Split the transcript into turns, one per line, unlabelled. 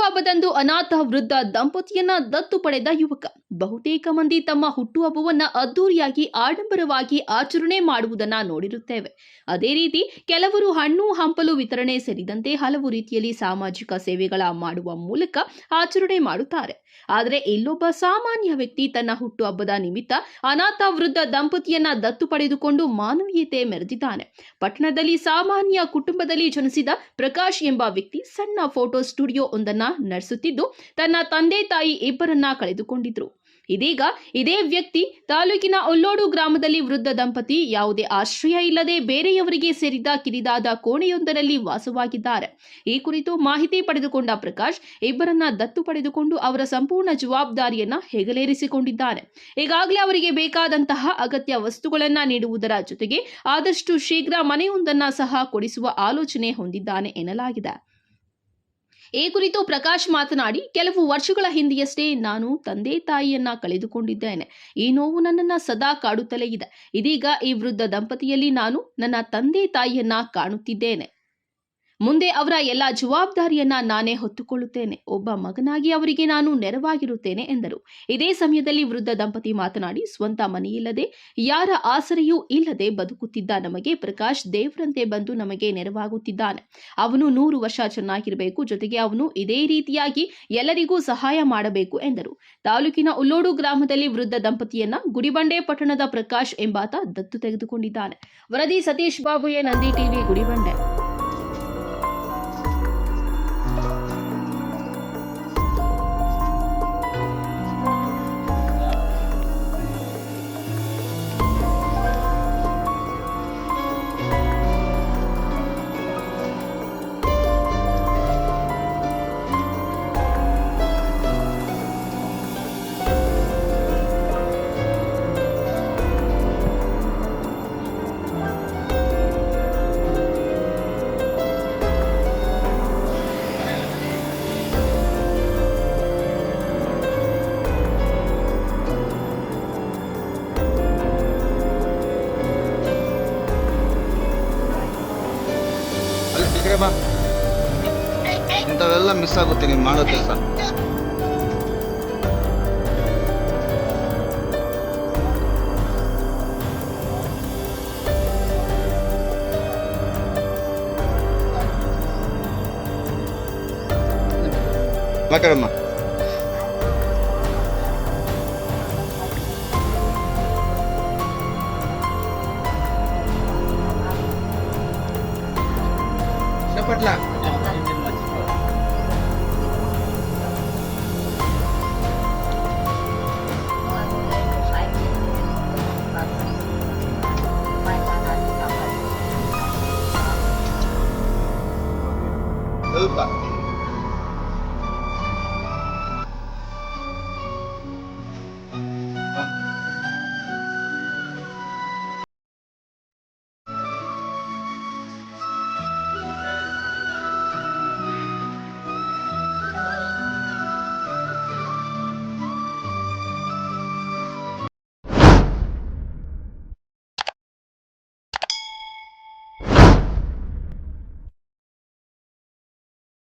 ಹುಟ್ಟುಹಬ್ಬದಂದು ಅನಾಥ ವೃದ್ಧ ದಂಪತಿಯನ್ನ ದತ್ತು ಪಡೆದ ಯುವಕ. ಬಹುತೇಕ ಮಂದಿ ತಮ್ಮ ಹುಟ್ಟುಹಬ್ಬವನ್ನ ಅದ್ದೂರಿಯಾಗಿ ಆಡಂಬರವಾಗಿ ಆಚರಣೆ ಮಾಡುವುದನ್ನ ನೋಡಿರುತ್ತೇವೆ. ಅದೇ ರೀತಿ ಕೆಲವರು ಹಣ್ಣು ಹಂಪಲು ವಿತರಣೆ ಸೇರಿದಂತೆ ಹಲವು ರೀತಿಯಲ್ಲಿ ಸಾಮಾಜಿಕ ಸೇವೆಗಳ ಮಾಡುವ ಮೂಲಕ ಆಚರಣೆ ಮಾಡುತ್ತಾರೆ. ಆದರೆ ಇಲ್ಲೊಬ್ಬ ಸಾಮಾನ್ಯ ವ್ಯಕ್ತಿ ತನ್ನ ಹುಟ್ಟುಹಬ್ಬದ ನಿಮಿತ್ತ ಅನಾಥ ವೃದ್ಧ ದಂಪತಿಯನ್ನ ದತ್ತು ಪಡೆದುಕೊಂಡು ಮಾನವೀಯತೆ ಮೆರೆದಿದ್ದಾನೆ. ಪಟ್ಟಣದಲ್ಲಿ ಸಾಮಾನ್ಯ ಕುಟುಂಬದಲ್ಲಿ ಜನಿಸಿದ ಪ್ರಕಾಶ್ ಎಂಬ ವ್ಯಕ್ತಿ ಸಣ್ಣ ಫೋಟೋ ಸ್ಟುಡಿಯೋ ಒಂದನ್ನ ನಡೆಸುತ್ತಿದ್ದು ತನ್ನ ತಂದೆ ತಾಯಿ ಇಬ್ಬರನ್ನ ಕಳೆದುಕೊಂಡಿದ್ರು. ಇದೀಗ ಇದೇ ವ್ಯಕ್ತಿ ತಾಲೂಕಿನ ಒಲ್ಲೋಡು ಗ್ರಾಮದಲ್ಲಿ ವೃದ್ಧ ದಂಪತಿ ಯಾವುದೇ ಆಶ್ರಯ ಇಲ್ಲದೆ ಬೇರೆಯವರಿಗೆ ಸೇರಿದ ಕಿರಿದಾದ ಕೋಣೆಯೊಂದರಲ್ಲಿ ವಾಸವಾಗಿದ್ದಾರೆ. ಈ ಕುರಿತು ಮಾಹಿತಿ ಪಡೆದುಕೊಂಡ ಪ್ರಕಾಶ್ ಇಬ್ಬರನ್ನ ದತ್ತು ಪಡೆದುಕೊಂಡು ಅವರ ಸಂಪೂರ್ಣ ಜವಾಬ್ದಾರಿಯನ್ನ ಹೆಗಲೇರಿಸಿಕೊಂಡಿದ್ದಾನೆ. ಈಗಾಗಲೇ ಅವರಿಗೆ ಬೇಕಾದಂತಹ ಅಗತ್ಯ ವಸ್ತುಗಳನ್ನ ನೀಡುವುದರ ಜೊತೆಗೆ ಆದಷ್ಟು ಶೀಘ್ರ ಮನೆಯೊಂದನ್ನ ಸಹ ಕೊಡಿಸುವ ಆಲೋಚನೆ ಹೊಂದಿದ್ದಾನೆ ಎನ್ನಲಾಗಿದೆ. ಈ ಕುರಿತು ಪ್ರಕಾಶ್ ಮಾತನಾಡಿ, ಕೆಲವು ವರ್ಷಗಳ ಹಿಂದೆಯಷ್ಟೇ ನಾನು ತಂದೆ ತಾಯಿಯನ್ನ ಕಳೆದುಕೊಂಡಿದ್ದೇನೆ. ಈ ನೋವು ನನ್ನನ್ನ ಸದಾ ಕಾಡುತ್ತಲೇ ಇದೆ. ಇದೀಗ ಈ ವೃದ್ಧ ದಂಪತಿಯಲ್ಲಿ ನಾನು ನನ್ನ ತಂದೆ ತಾಯಿಯನ್ನ ಕಾಣುತ್ತಿದ್ದೇನೆ. ಮುಂದೆ ಅವರ ಎಲ್ಲ ಜವಾಬ್ದಾರಿಯನ್ನ ನಾನೇ ಹೊತ್ತುಕೊಳ್ಳುತ್ತೇನೆ. ಒಬ್ಬ ಮಗನಾಗಿ ಅವರಿಗೆ ನಾನು ನೆರವಾಗಿರುತ್ತೇನೆ ಎಂದರು. ಇದೇ ಸಮಯದಲ್ಲಿ ವೃದ್ಧ ದಂಪತಿ ಮಾತನಾಡಿ, ಸ್ವಂತ ಮನೆಯಿಲ್ಲದೆ ಯಾರ ಆಸರೆಯೂ ಇಲ್ಲದೆ ಬದುಕುತ್ತಿದ್ದ ನಮಗೆ ಪ್ರಕಾಶ್ ದೇವರಂತೆ ಬಂದು ನಮಗೆ ನೆರವಾಗುತ್ತಿದ್ದಾನೆ. ಅವನು 100 ವರ್ಷ ಚೆನ್ನಾಗಿರಬೇಕು. ಜೊತೆಗೆ ಅವನು ಇದೇ ರೀತಿಯಾಗಿ ಎಲ್ಲರಿಗೂ ಸಹಾಯ ಮಾಡಬೇಕು ಎಂದರು. ತಾಲೂಕಿನ ಉಲ್ಲೋಡು ಗ್ರಾಮದಲ್ಲಿ ವೃದ್ಧ ದಂಪತಿಯನ್ನ ಗುಡಿಬಂಡೆ ಪಟ್ಟಣದ ಪ್ರಕಾಶ್ ಎಂಬಾತ ದತ್ತು ತೆಗೆದುಕೊಂಡಿದ್ದಾನೆ. ವರದಿ ಸತೀಶ್ ಬಾಬು, ನಂದಿ ಟಿವಿ, ಗುಡಿಬಂಡೆ.
ಇಂಥವೆಲ್ಲ ಮಿಸ್ ಆಗುತ್ತೆ ನೀವು ಮಾಡೋ ಕೆಲಸ. ಮಾತಾಡಮ್ಮ. ಪಟ್ಲ